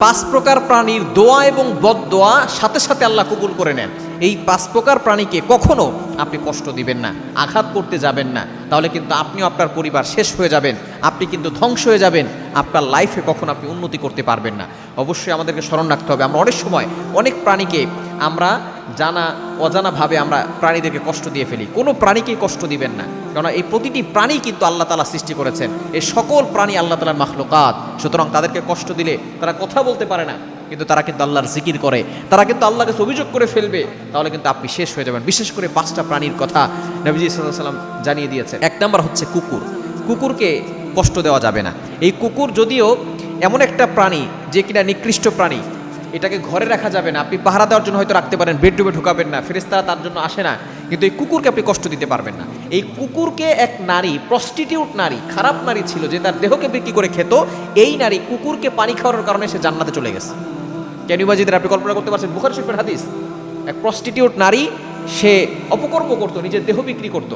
পাঁচ প্রকার প্রাণীর দোয়া এবং বদদোয়া সাথে সাথে আল্লাহ কবুল করে নেন। এই পাঁচ প্রকার প্রাণীকে কখনো আপনি কষ্ট দিবেন না, আঘাত করতে যাবেন না, তাহলে কিন্তু আপনিও আপনার পরিবার শেষ হয়ে যাবেন, আপনি কিন্তু ধ্বংস হয়ে যাবেন, আপনার লাইফে কখনো আপনি উন্নতি করতে পারবেন না। অবশ্যই আমাদেরকে স্মরণ রাখতে হবে, আমরা অনেক সময় অনেক প্রাণীকে আমরা অজানাভাবে আমরা প্রাণীদেরকে কষ্ট দিয়ে ফেলি। কোনো প্রাণীকেই কষ্ট দিবেন না, কারণ এই প্রতিটি প্রাণী কিন্তু আল্লাহ তাআলা সৃষ্টি করেছেন, এই সকল প্রাণী আল্লাহ তাআলার মাখলুকাত। সুতরাং তাদেরকে কষ্ট দিলে তারা কথা বলতে পারে না, কিন্তু তারা কিন্তু আল্লাহর জিকির করে, তারা কিন্তু আল্লাহকে অভিযোগ করে ফেলবে, তাহলে কিন্তু আপনি শেষ হয়ে যাবেন। বিশেষ করে পাঁচটা প্রাণীর কথা নবীজি সাল্লাল্লাহু আলাইহি ওয়াসাল্লাম জানিয়ে দিয়েছেন। এক নাম্বার হচ্ছে কুকুর। কুকুরকে কষ্ট দেওয়া যাবে না। এই কুকুর যদিও এমন একটা প্রাণী যে কিনা নিকৃষ্ট প্রাণী, এটাকে ঘরে রাখা যাবে না। আপনি পাহারা দেওয়ার জন্য হয়তো রাখতে পারেন, বেডরুমে ঢোকাবেন না, ফেরেশতারা তার জন্য আসে না, কিন্তু এই কুকুরকে আপনি কষ্ট দিতে পারবেন না। এই কুকুরকে এক নারী, প্রস্টিটিউট নারী, খারাপ নারী ছিল, যে তার দেহকে বিক্রি করে খেত, এই নারী কুকুরকে পানি খাওয়ানোর কারণে সে জান্নাতে চলে গেছে। কেন ইমাজিদের আপনি কল্পনা করতে পারছেন? বুখারী শরীফের হাদিস। এক প্রস্টিটিউট নারী, সে অপকর্ম করত, নিজের দেহ বিক্রি করত।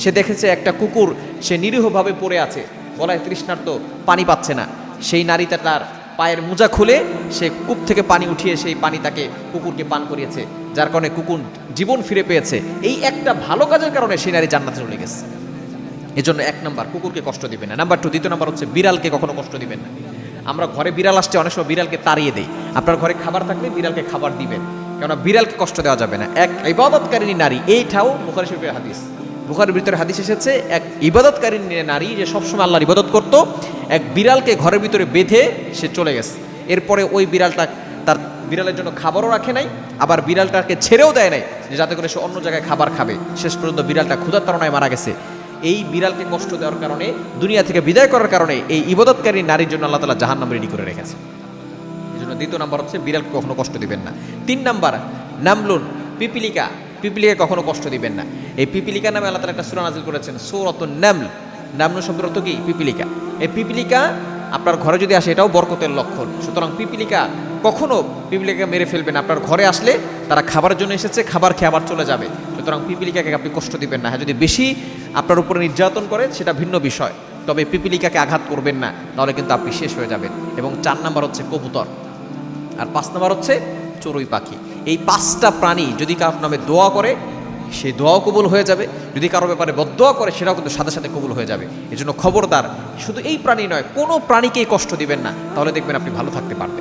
সে দেখেছে একটা কুকুর, সে নিরীহভাবে পড়ে আছে, গলায় তৃষ্ণার্ত, পানি পাচ্ছে না। সেই নারীটা তার পায়ের মোজা খুলে সে কূপ থেকে পানি উঠিয়ে সেই পানি তাকে কুকুরকে পান করিয়েছে, যার কারণে কুকুর জীবন ফিরে পেয়েছে। এই একটা ভালো কাজের কারণে সেই নারী জান্নাতে চলে গেছে। এজন্য এক নাম্বার, কুকুরকে কষ্ট দিবেন না। নাম্বার 2, দ্বিতীয় নাম্বার হচ্ছে বিড়ালকে কখনো কষ্ট দিবেন না। আমরা ঘরে বিড়াল আসছে, অনেক সময় বিড়ালকে তাড়িয়ে দেই। আপনার ঘরে খাবার থাকলে বিড়ালকে খাবার দিবেন, কেননা বিড়ালকে কষ্ট দেওয়া যাবে না। এক ইবাদতকারিনী নারী, এইটাও বুখারী শরীফের হাদিস। বুখারীর ভিতরে হাদিস এসেছে, এক ইবাদতকারিনী নারী যে সবসময় আল্লাহর ইবাদত করত, এক বিড়ালকে ঘরের ভিতরে বেঁধে সে চলে গেছে। এরপরে ওই বিড়ালটা তার বিড়ালের জন্য খাবারও রাখে নাই, আবার বিড়ালটাকে ছেড়েও দেয় নাই যে যাতে করে সে অন্য জায়গায় খাবার খাবে। শেষ পর্যন্ত বিড়ালটা ক্ষুধার তাড়নায় মারা গেছে। এই বিড়ালকে কষ্ট দেওয়ার কারণে, দুনিয়া থেকে বিদায় করার কারণে এই ইবাদতকারী নারীর জন্য আল্লাহ তাআলা জাহান্নাম রেডি করে রেখেছে। এই জন্য দ্বিতীয় নাম্বার হচ্ছে বিড়ালকে কখনো কষ্ট দিবেন না। 3 নাম্বার, নামলুন, পিপিলিকা। পিপিলিকা কখনো কষ্ট দিবেন না। এই পিপিলিকা নামে আল্লাহ তাআলা একটা সূরা নাযিল করেছেন, সূরাতুন নামল। নামল শব্দের অর্থ কি? পিপিলিকা। এই পিপিলিকা আপনার ঘরে যদি আসে, এটাও বরকতের লক্ষণ। সুতরাং পিপিলিকা কখনো পিপিলিকা মেরে ফেলবেন। আপনার ঘরে আসলে তারা খাবারের জন্য এসেছে, খাবার খেয়ে আবার চলে যাবে। সুতরাং পিপিলিকাকে আপনি কষ্ট দিবেন না। হ্যাঁ, যদি বেশি আপনার উপরে নির্যাতন করে সেটা ভিন্ন বিষয়, তবে পিপিলিকাকে আঘাত করবেন না, তাহলে কিন্তু আপনি শেষ হয়ে যাবেন। এবং 4 নাম্বার হচ্ছে কবুতর, আর 5 নাম্বার হচ্ছে চড়ুই পাখি। এই 5টা প্রাণী যদি কারোর নামে দোয়া করে, সেই দোয়াও কবুল হয়ে যাবে। যদি কারো ব্যাপারে বদদোয়া করে, সেটাও কিন্তু সাথে সাথে কবুল হয়ে যাবে। এজন্য খবরদার, শুধু এই প্রাণী নয়, কোনো প্রাণীকেই কষ্ট দিবেন না, তাহলে দেখবেন আপনি ভালো থাকতে পারবেন।